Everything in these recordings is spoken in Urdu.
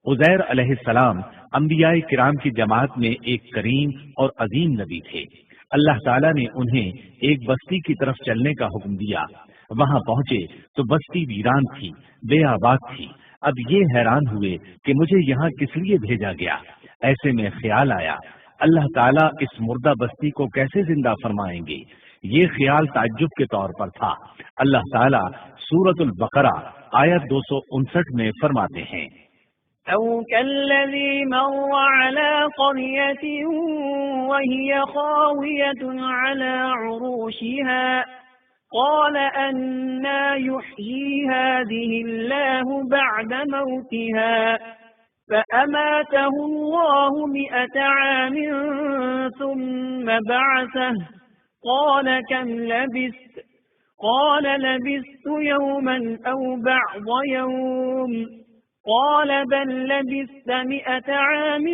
عزیر علیہ السلام انبیاء کرام کی جماعت میں ایک کریم اور عظیم نبی تھے۔ اللہ تعالیٰ نے انہیں ایک بستی کی طرف چلنے کا حکم دیا۔ وہاں پہنچے تو بستی ویران تھی، بے آباد تھی۔ اب یہ حیران ہوئے کہ مجھے یہاں کس لیے بھیجا گیا۔ ایسے میں خیال آیا اللہ تعالیٰ اس مردہ بستی کو کیسے زندہ فرمائیں گے۔ یہ خیال تعجب کے طور پر تھا۔ اللہ تعالیٰ سورۃ البقرہ آیت 259 میں فرماتے ہیں، أو كالذي مر على قرية وهي خاوية على عروشها قال أنى يحيي هذه الله بعد موتها فأماته الله 100 عام ثم بعثه قال كم لبثت قال لبثت يوما أو بعض يوم قال بل لبثت 100 عام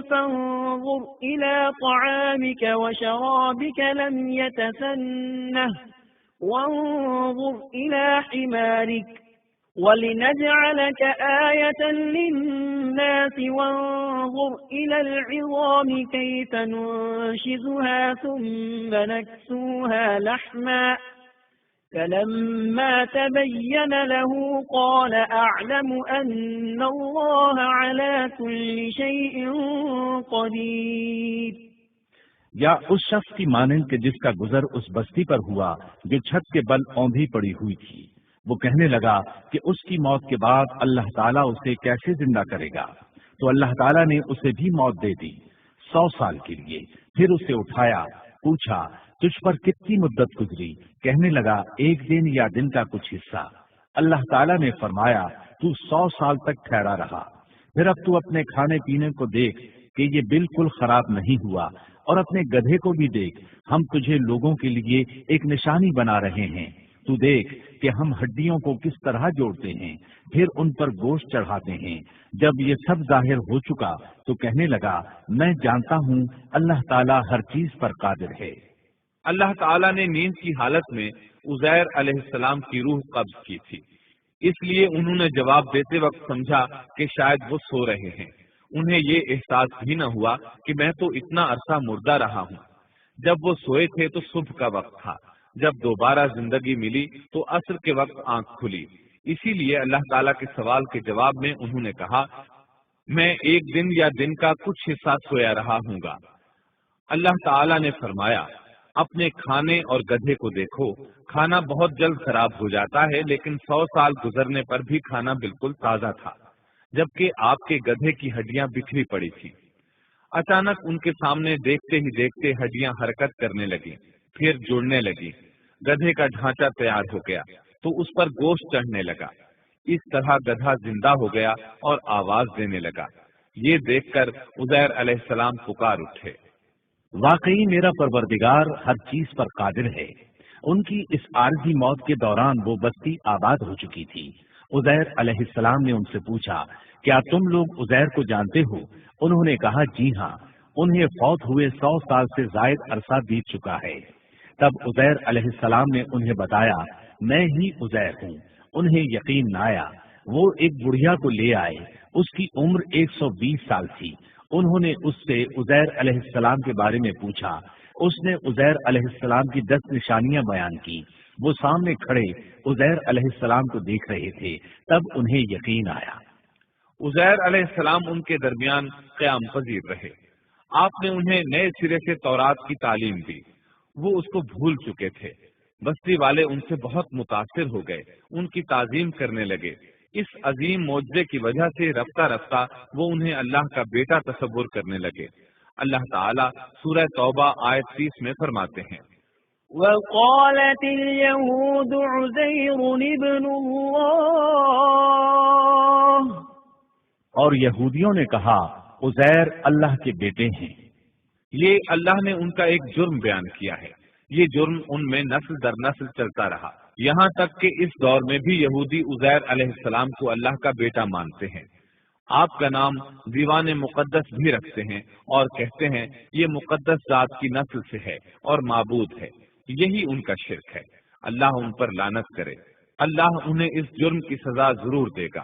فانظر إلى طعامك وشرابك لم يتسنه وانظر إلى حمارك ولنجعلك آية للناس وانظر إلى العظام كيف ننشزها ثم نكسوها لحما فلما تبين له قال أعلم أن الله على كل شيء قدير۔ یا اس شخص کی مانند کہ جس کا گزر اس بستی پر ہوا جو چھت کے بل اوندھی پڑی ہوئی تھی۔ وہ کہنے لگا کہ اس کی موت کے بعد اللہ تعالیٰ اسے کیسے زندہ کرے گا، تو اللہ تعالیٰ نے اسے بھی موت دے دی 100 سال کے لیے۔ پھر اسے اٹھایا، پوچھا تجھ پر کتنی مدت گزری؟ کہنے لگا 1 دن یا دن کا کچھ حصہ۔ اللہ تعالیٰ نے فرمایا تو 100 سال تک ٹھہرا رہا۔ پھر اب تو اپنے کھانے پینے کو دیکھ کہ یہ بالکل خراب نہیں ہوا، اور اپنے گدھے کو بھی دیکھ، ہم تجھے لوگوں کے لیے ایک نشانی بنا رہے ہیں۔ تو دیکھ کہ ہم ہڈیوں کو کس طرح جوڑتے ہیں، پھر ان پر گوشت چڑھاتے ہیں۔ جب یہ سب ظاہر ہو چکا تو کہنے لگا میں جانتا ہوں اللہ تعالیٰ ہر چیز پر قادر ہے۔ اللہ تعالیٰ نے نیند کی حالت میں عزیر علیہ السلام کی روح قبض کی تھی، اس لیے انہوں نے جواب دیتے وقت سمجھا کہ شاید وہ سو رہے ہیں۔ انہیں یہ احساس بھی نہ ہوا کہ میں تو اتنا عرصہ مردہ رہا ہوں۔ جب وہ سوئے تھے تو صبح کا وقت تھا۔ جب دوبارہ زندگی ملی تو عصر کے وقت آنکھ کھلی۔ اسی لیے اللہ تعالیٰ کے سوال کے جواب میں انہوں نے کہا میں 1 دن یا دن کا کچھ حصہ سویا رہا ہوں گا۔ اللہ تعالیٰ نے فرمایا اپنے کھانے اور گدھے کو دیکھو، کھانا بہت جلد خراب ہو جاتا ہے، لیکن 100 سال گزرنے پر بھی کھانا بالکل تازہ تھا، جبکہ آپ کے گدھے کی ہڈیاں بکھری پڑی تھی۔ اچانک ان کے سامنے دیکھتے ہی دیکھتے ہڈیاں حرکت کرنے لگی، پھر جڑنے لگی، گدھے کا ڈھانچہ تیار ہو گیا تو اس پر گوشت چڑھنے لگا۔ اس طرح گدھا زندہ ہو گیا اور آواز دینے لگا۔ یہ دیکھ کر عزیر علیہ السلام پکار اٹھے، واقعی میرا پروردگار ہر چیز پر قادر ہے۔ ان کی اس عارضی موت کے دوران وہ بستی آباد ہو چکی تھی۔ عزیر علیہ السلام نے ان سے پوچھا کیا تم لوگ عزیر کو جانتے ہو؟ انہوں نے کہا جی ہاں، انہیں فوت ہوئے 100 سال سے زائد عرصہ بیت چکا ہے۔ تب عزیر علیہ السلام نے انہیں بتایا میں ہی عزیر ہوں۔ انہیں یقین نہ آیا۔ وہ ایک بڑھیا کو لے آئے، اس کی عمر 120 سال تھی۔ انہوں نے اس سے عزیر علیہ السلام کے بارے میں پوچھا۔ اس نے عزیر علیہ السلام کی 10 نشانیاں بیان کی۔ وہ سامنے کھڑے عزیر علیہ السلام کو دیکھ رہے تھے، تب انہیں یقین آیا۔ عزیر علیہ السلام ان کے درمیان قیام پذیر رہے۔ آپ نے انہیں نئے سرے سے تورات کی تعلیم دی۔ وہ اس کو بھول چکے تھے۔ بستی والے ان سے بہت متاثر ہو گئے، ان کی تعظیم کرنے لگے۔ اس عظیم معجزے کی وجہ سے رفتہ رفتہ وہ انہیں اللہ کا بیٹا تصور کرنے لگے۔ اللہ تعالیٰ سورہ توبہ آیت 30 میں فرماتے ہیں وقالت اليهود عزير ابن الله، اور یہودیوں نے کہا عزیر اللہ کے بیٹے ہیں۔ یہ اللہ نے ان کا ایک جرم بیان کیا ہے۔ یہ جرم ان میں نسل در نسل چلتا رہا، یہاں تک کہ اس دور میں بھی یہودی عزیر علیہ السلام کو اللہ کا بیٹا مانتے ہیں۔ آپ کا نام دیوان مقدس بھی رکھتے ہیں اور کہتے ہیں یہ مقدس ذات کی نسل سے ہے اور معبود ہے۔ یہی ان کا شرک ہے۔ اللہ ان پر لعنت کرے۔ اللہ انہیں اس جرم کی سزا ضرور دے گا۔